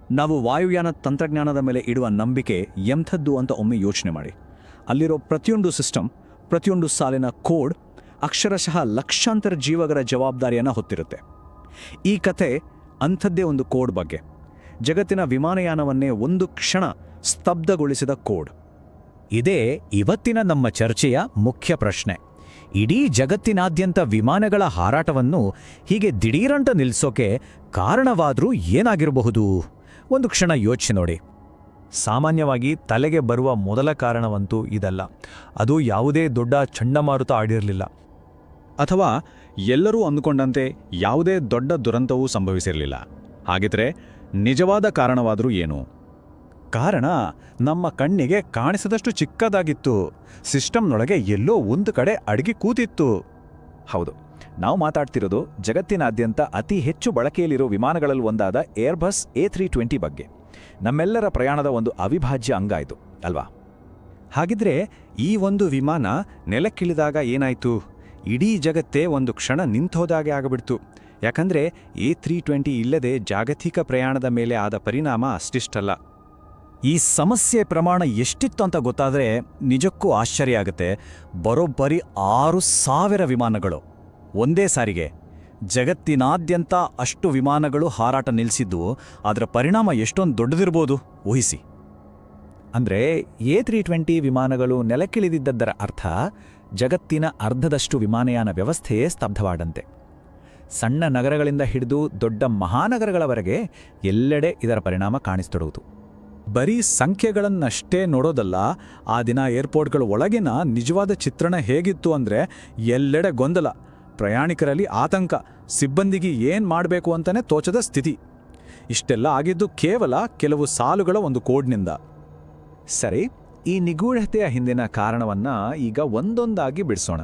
ನಾವು ವಾಯುಯಾನ ತಂತ್ರಜ್ಞಾನದ ಮೇಲೆ ಇಡುವ ನಂಬಿಕೆ ಎಂಥದ್ದು ಅಂತ ಒಮ್ಮೆ ಯೋಚನೆ ಮಾಡಿ. ಅಲ್ಲಿರೋ ಪ್ರತಿಯೊಂದು ಸಿಸ್ಟಮ್, ಪ್ರತಿಯೊಂದು ಸಾಲಿನ ಕೋಡ್ ಅಕ್ಷರಶಃ ಲಕ್ಷಾಂತರ ಜೀವಗಳ ಜವಾಬ್ದಾರಿಯನ್ನು ಹೊತ್ತಿರುತ್ತೆ. ಈ ಕಥೆ ಅಂಥದ್ದೇ ಒಂದು ಕೋಡ್ ಬಗ್ಗೆ. ಜಗತ್ತಿನ ವಿಮಾನಯಾನವನ್ನೇ ಒಂದು ಕ್ಷಣ ಸ್ತಬ್ಧಗೊಳಿಸಿದ ಕೋಡ್. ಇದೇ ಇವತ್ತಿನ ನಮ್ಮ ಚರ್ಚೆಯ ಮುಖ್ಯ ಪ್ರಶ್ನೆ. ಇಡೀ ಜಗತ್ತಿನಾದ್ಯಂತ ವಿಮಾನಗಳ ಹಾರಾಟವನ್ನು ಹೀಗೆ ದಿಢೀರಂತ ನಿಲ್ಲಿಸೋಕೆ ಕಾರಣವಾದ್ರೂ ಏನಾಗಿರಬಹುದು? ಒಂದು ಕ್ಷಣ ಯೋಚಿಸಿ ನೋಡಿ. ಸಾಮಾನ್ಯವಾಗಿ ತಲೆಗೆ ಬರುವ ಮೊದಲ ಕಾರಣವಂತೂ ಇದಲ್ಲ. ಅದು ಯಾವುದೇ ದೊಡ್ಡ ಚಂಡಮಾರುತ ಆಡಿರಲಿಲ್ಲ. ಅಥವಾ ಎಲ್ಲರೂ ಅಂದುಕೊಂಡಂತೆ ಯಾವುದೇ ದೊಡ್ಡ ದುರಂತವೂ ಸಂಭವಿಸಿರಲಿಲ್ಲ. ಹಾಗಿದ್ರೆ ನಿಜವಾದ ಕಾರಣವಾದರೂ ಏನು? ಕಾರಣ ನಮ್ಮ ಕಣ್ಣಿಗೆ ಕಾಣಿಸದಷ್ಟು ಚಿಕ್ಕದಾಗಿತ್ತು. ಸಿಸ್ಟಮ್ನೊಳಗೆ ಎಲ್ಲೋ ಒಂದು ಕಡೆ ಅಡಗಿ ಕೂತಿತ್ತು. ಹೌದು, ನಾವು ಮಾತಾಡ್ತಿರೋದು ಜಗತ್ತಿನಾದ್ಯಂತ ಅತಿ ಹೆಚ್ಚು ಬಳಕೆಯಲ್ಲಿರೋ ವಿಮಾನಗಳಲ್ಲಿ ಒಂದಾದ ಏರ್ಬಸ್ A320 ಬಗ್ಗೆ. ನಮ್ಮೆಲ್ಲರ ಪ್ರಯಾಣದ ಒಂದು ಅವಿಭಾಜ್ಯ ಅಂಗ ಇದು ಅಲ್ವಾ? ಹಾಗಿದ್ರೆ ಈ ಒಂದು ವಿಮಾನ ನೆಲಕ್ಕಿಳಿದಾಗ ಏನಾಯ್ತು? ಇಡೀ ಜಗತ್ತೇ ಒಂದು ಕ್ಷಣ ನಿಂತೋದಾಗೆ ಆಗಿಬಿಡ್ತು. ಯಾಕಂದ್ರೆ A320 ಇಲ್ಲದೆ ಜಾಗತಿಕ ಪ್ರಯಾಣದ ಮೇಲೆ ಆದ ಪರಿಣಾಮ ಅಷ್ಟಿಷ್ಟಲ್ಲ. ಈ ಸಮಸ್ಯೆ ಪ್ರಮಾಣ ಎಷ್ಟಿತ್ತು ಅಂತ ಗೊತ್ತಾದರೆ ನಿಜಕ್ಕೂ ಆಶ್ಚರ್ಯ ಆಗುತ್ತೆ. ಬರೋಬ್ಬರಿ 6,000 ವಿಮಾನಗಳು ಒಂದೇ ಸಾರಿಗೆ. ಜಗತ್ತಿನಾದ್ಯಂತ ಅಷ್ಟು ವಿಮಾನಗಳು ಹಾರಾಟ ನಿಲ್ಲಿಸಿದ್ದು, ಅದರ ಪರಿಣಾಮ ಎಷ್ಟೊಂದು ದೊಡ್ಡದಿರ್ಬೋದು ಊಹಿಸಿ. ಅಂದರೆ A320 ವಿಮಾನಗಳು ನೆಲಕ್ಕಿಳಿದಿದ್ದರ ಅರ್ಥ ಜಗತ್ತಿನ ಅರ್ಧದಷ್ಟು ವಿಮಾನಯಾನ ವ್ಯವಸ್ಥೆಯೇ ಸ್ತಬ್ಧವಾದಂತೆ. ಸಣ್ಣ ನಗರಗಳಿಂದ ಹಿಡಿದು ದೊಡ್ಡ ಮಹಾನಗರಗಳವರೆಗೆ ಎಲ್ಲೆಡೆ ಇದರ ಪರಿಣಾಮ ಕಾಣಿಸ್ತೊಡಗಿತು. ಬರೀ ಸಂಖ್ಯೆಗಳನ್ನಷ್ಟೇ ನೋಡೋದಲ್ಲ, ಆ ದಿನ ಏರ್ಪೋರ್ಟ್ಗಳ ಒಳಗಿನ ನಿಜವಾದ ಚಿತ್ರಣ ಹೇಗಿತ್ತು ಅಂದರೆ ಎಲ್ಲೆಡೆ ಗೊಂದಲ, ಪ್ರಯಾಣಿಕರಲ್ಲಿ ಆತಂಕ, ಸಿಬ್ಬಂದಿಗೆ ಏನು ಮಾಡಬೇಕು ಅಂತಲೇ ತೋಚದ ಸ್ಥಿತಿ. ಇಷ್ಟೆಲ್ಲ ಆಗಿದ್ದು ಕೇವಲ ಕೆಲವು ಸಾಲುಗಳ ಒಂದು ಕೋಡ್ನಿಂದ. ಸರಿ, ಈ ನಿಗೂಢತೆಯ ಹಿಂದಿನ ಕಾರಣವನ್ನ ಈಗ ಒಂದೊಂದಾಗಿ ಬಿಡಿಸೋಣ.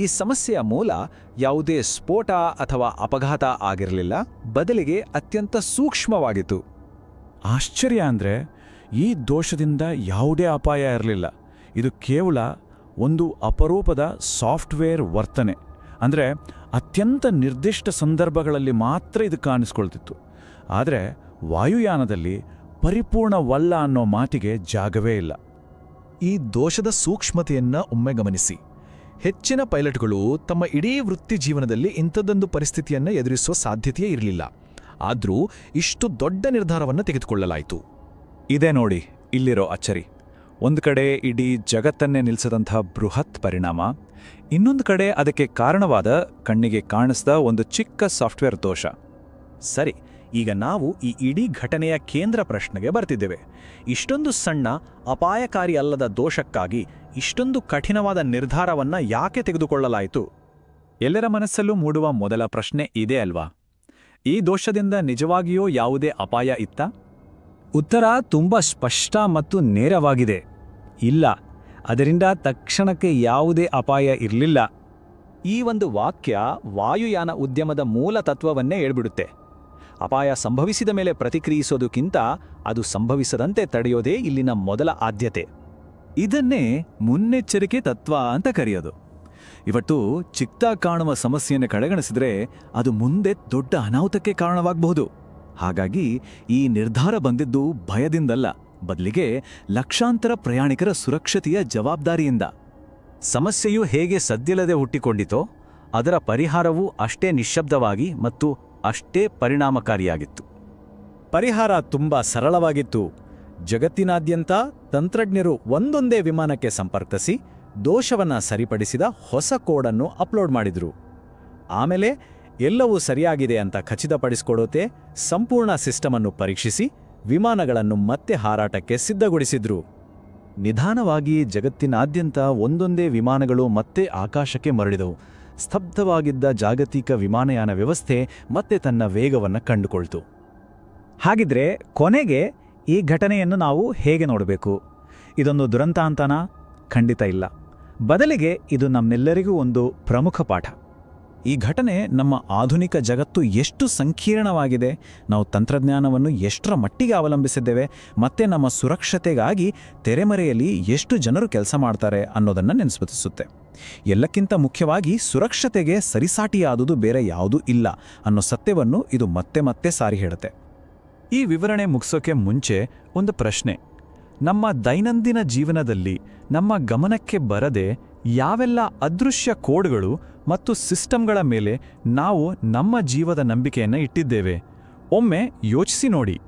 ಈ ಸಮಸ್ಯೆಯ ಮೂಲ ಯಾವುದೇ ಸ್ಫೋಟ ಅಥವಾ ಅಪಘಾತ ಆಗಿರಲಿಲ್ಲ, ಬದಲಿಗೆ ಅತ್ಯಂತ ಸೂಕ್ಷ್ಮವಾಗಿತ್ತು. ಆಶ್ಚರ್ಯ ಅಂದರೆ ಈ ದೋಷದಿಂದ ಯಾವುದೇ ಅಪಾಯ ಇರಲಿಲ್ಲ. ಇದು ಕೇವಲ ಒಂದು ಅಪರೂಪದ ಸಾಫ್ಟ್ವೇರ್ ವರ್ತನೆ. ಅಂದರೆ ಅತ್ಯಂತ ನಿರ್ದಿಷ್ಟ ಸಂದರ್ಭಗಳಲ್ಲಿ ಮಾತ್ರ ಇದು ಕಾಣಿಸ್ಕೊಳ್ತಿತ್ತು. ಆದರೆ ವಾಯುಯಾನದಲ್ಲಿ ಪರಿಪೂರ್ಣವಲ್ಲ ಅನ್ನೋ ಮಾತಿಗೆ ಜಾಗವೇ ಇಲ್ಲ. ಈ ದೋಷದ ಸೂಕ್ಷ್ಮತೆಯನ್ನ ಒಮ್ಮೆ ಗಮನಿಸಿ. ಹೆಚ್ಚಿನ ಪೈಲಟ್ಗಳು ತಮ್ಮ ಇಡೀ ವೃತ್ತಿ ಜೀವನದಲ್ಲಿ ಇಂಥದ್ದೊಂದು ಪರಿಸ್ಥಿತಿಯನ್ನು ಎದುರಿಸುವ ಸಾಧ್ಯತೆಯೇ ಇರಲಿಲ್ಲ. ಆದರೂ ಇಷ್ಟು ದೊಡ್ಡ ನಿರ್ಧಾರವನ್ನು ತೆಗೆದುಕೊಳ್ಳಲಾಯಿತು. ಇದೇ ನೋಡಿ ಇಲ್ಲಿರೋ ಅಚ್ಚರಿ. ಒಂದು ಕಡೆ ಇಡೀ ಜಗತ್ತನ್ನೇ ನಿಲ್ಲಿಸಿದಂಥ ಬೃಹತ್ ಪರಿಣಾಮ, ಇನ್ನೊಂದು ಕಡೆ ಅದಕ್ಕೆ ಕಾರಣವಾದ ಕಣ್ಣಿಗೆ ಕಾಣಿಸ್ದ ಒಂದು ಚಿಕ್ಕ ಸಾಫ್ಟ್ವೇರ್ ದೋಷ. ಸರಿ, ಈಗ ನಾವು ಈ ಇಡೀ ಘಟನೆಯ ಕೇಂದ್ರ ಪ್ರಶ್ನೆಗೆ ಬರ್ತಿದ್ದೇವೆ. ಇಷ್ಟೊಂದು ಸಣ್ಣ ಅಪಾಯಕಾರಿ ಅಲ್ಲದ ದೋಷಕ್ಕಾಗಿ ಇಷ್ಟೊಂದು ಕಠಿಣವಾದ ನಿರ್ಧಾರವನ್ನ ಯಾಕೆ ತೆಗೆದುಕೊಳ್ಳಲಾಯಿತು? ಎಲ್ಲರ ಮನಸ್ಸಲ್ಲೂ ಮೂಡುವ ಮೊದಲ ಪ್ರಶ್ನೆ ಇದೇ ಅಲ್ವಾ? ಈ ದೋಷದಿಂದ ನಿಜವಾಗಿಯೂ ಯಾವುದೇ ಅಪಾಯ ಇತ್ತಾ? ಉತ್ತರ ತುಂಬ ಸ್ಪಷ್ಟ ಮತ್ತು ನೇರವಾಗಿದೆ. ಇಲ್ಲ, ಅದರಿಂದ ತಕ್ಷಣಕ್ಕೆ ಯಾವುದೇ ಅಪಾಯ ಇರಲಿಲ್ಲ. ಈ ಒಂದು ವಾಕ್ಯ ವಾಯುಯಾನ ಉದ್ಯಮದ ಮೂಲ ತತ್ವವನ್ನೇ ಹೇಳ್ಬಿಡುತ್ತೆ. ಅಪಾಯ ಸಂಭವಿಸಿದ ಮೇಲೆ ಪ್ರತಿಕ್ರಿಯಿಸೋದಕ್ಕಿಂತ ಅದು ಸಂಭವಿಸದಂತೆ ತಡೆಯೋದೇ ಇಲ್ಲಿನ ಮೊದಲ ಆದ್ಯತೆ. ಇದನ್ನೇ ಮುನ್ನೆಚ್ಚರಿಕೆ ತತ್ವ ಅಂತ ಕರೆಯೋದು. ಇವತ್ತು ಚಿಕ್ಕದಾಗಿ ಕಾಣುವ ಸಮಸ್ಯೆಯನ್ನು ಕಡೆಗಣಿಸಿದ್ರೆ ಅದು ಮುಂದೆ ದೊಡ್ಡ ಅನಾಹುತಕ್ಕೆ ಕಾರಣವಾಗಬಹುದು. ಹಾಗಾಗಿ ಈ ನಿರ್ಧಾರ ಬಂದಿದ್ದು ಭಯದಿಂದಲ್ಲ, ಬದಲಿಗೆ ಲಕ್ಷಾಂತರ ಪ್ರಯಾಣಿಕರ ಸುರಕ್ಷತೆಯ ಜವಾಬ್ದಾರಿಯಿಂದ. ಸಮಸ್ಯೆಯು ಹೇಗೆ ಸದ್ದಿಲ್ಲದೆ ಹುಟ್ಟಿಕೊಂಡಿತೋ ಅದರ ಪರಿಹಾರವೂ ಅಷ್ಟೇ ನಿಶ್ಶಬ್ದವಾಗಿ ಮತ್ತು ಅಷ್ಟೇ ಪರಿಣಾಮಕಾರಿಯಾಗಿತ್ತು. ಪರಿಹಾರ ತುಂಬಾ ಸರಳವಾಗಿತ್ತು. ಜಗತ್ತಿನಾದ್ಯಂತ ತಂತ್ರಜ್ಞರು ಒಂದೊಂದೇ ವಿಮಾನಕ್ಕೆ ಸಂಪರ್ಕಿಸಿ ದೋಷವನ್ನ ಸರಿಪಡಿಸಿದ ಹೊಸ ಕೋಡನ್ನು ಅಪ್ಲೋಡ್ ಮಾಡಿದ್ರು. ಆಮೇಲೆ ಎಲ್ಲವೂ ಸರಿಯಾಗಿದೆ ಅಂತ ಖಚಿತಪಡಿಸಿಕೊಳ್ಳುತ್ತೆ ಸಂಪೂರ್ಣ ಸಿಸ್ಟಮನ್ನು ಪರೀಕ್ಷಿಸಿ ವಿಮಾನಗಳನ್ನು ಮತ್ತೆ ಹಾರಾಟಕ್ಕೆ ಸಿದ್ಧಗೊಳಿಸಿದ್ರು. ನಿಧಾನವಾಗಿ ಜಗತ್ತಿನಾದ್ಯಂತ ಒಂದೊಂದೇ ವಿಮಾನಗಳು ಮತ್ತೆ ಆಕಾಶಕ್ಕೆ ಮರಳಿದವು. ಸ್ತಬ್ಧವಾಗಿದ್ದ ಜಾಗತಿಕ ವಿಮಾನಯಾನ ವ್ಯವಸ್ಥೆ ಮತ್ತೆ ತನ್ನ ವೇಗವನ್ನು ಕಂಡುಕೊಳ್ತು. ಹಾಗಿದ್ರೆ ಕೊನೆಗೆ ಈ ಘಟನೆಯನ್ನು ನಾವು ಹೇಗೆ ನೋಡಬೇಕು? ಇದೊಂದು ದುರಂತ ಅಂತನಾ? ಖಂಡಿತ ಇಲ್ಲ. ಬದಲಿಗೆ ಇದು ನಮ್ಮೆಲ್ಲರಿಗೂ ಒಂದು ಪ್ರಮುಖ ಪಾಠ. ಈ ಘಟನೆ ನಮ್ಮ ಆಧುನಿಕ ಜಗತ್ತು ಎಷ್ಟು ಸಂಕೀರ್ಣವಾಗಿದೆ, ನಾವು ತಂತ್ರಜ್ಞಾನವನ್ನು ಎಷ್ಟರ ಮಟ್ಟಿಗೆ ಅವಲಂಬಿಸಿದ್ದೇವೆ, ಮತ್ತೆ ನಮ್ಮ ಸುರಕ್ಷತೆಗಾಗಿ ತೆರೆಮರೆಯಲ್ಲಿ ಎಷ್ಟು ಜನರು ಕೆಲಸ ಮಾಡ್ತಾರೆ ಅನ್ನೋದನ್ನು ನೆನಪಿಸುತ್ತೆ. ಎಲ್ಲಕ್ಕಿಂತ ಮುಖ್ಯವಾಗಿ ಸುರಕ್ಷತೆಗೆ ಸರಿಸಾಟಿಯಾದುದು ಬೇರೆ ಯಾವುದೂ ಇಲ್ಲ ಅನ್ನೋ ಸತ್ಯವನ್ನು ಇದು ಮತ್ತೆ ಮತ್ತೆ ಸಾರಿ ಹೇಳುತ್ತೆ. ಈ ವಿವರಣೆ ಮುಗಿಸೋಕೆ ಮುಂಚೆ ಒಂದು ಪ್ರಶ್ನೆ. ನಮ್ಮ ದೈನಂದಿನ ಜೀವನದಲ್ಲಿ ನಮ್ಮ ಗಮನಕ್ಕೆ ಬರದೆ ಯಾವೆಲ್ಲ ಅದೃಶ್ಯ ಕೋಡ್ಗಳು ಮತ್ತು ಸಿಸ್ಟಮ್ಗಳ ಮೇಲೆ ನಾವು ನಮ್ಮ ಜೀವದ ನಂಬಿಕೆಯನ್ನು ಇಟ್ಟಿದ್ದೇವೆ? ಒಮ್ಮೆ ಯೋಚಿಸಿ ನೋಡಿ.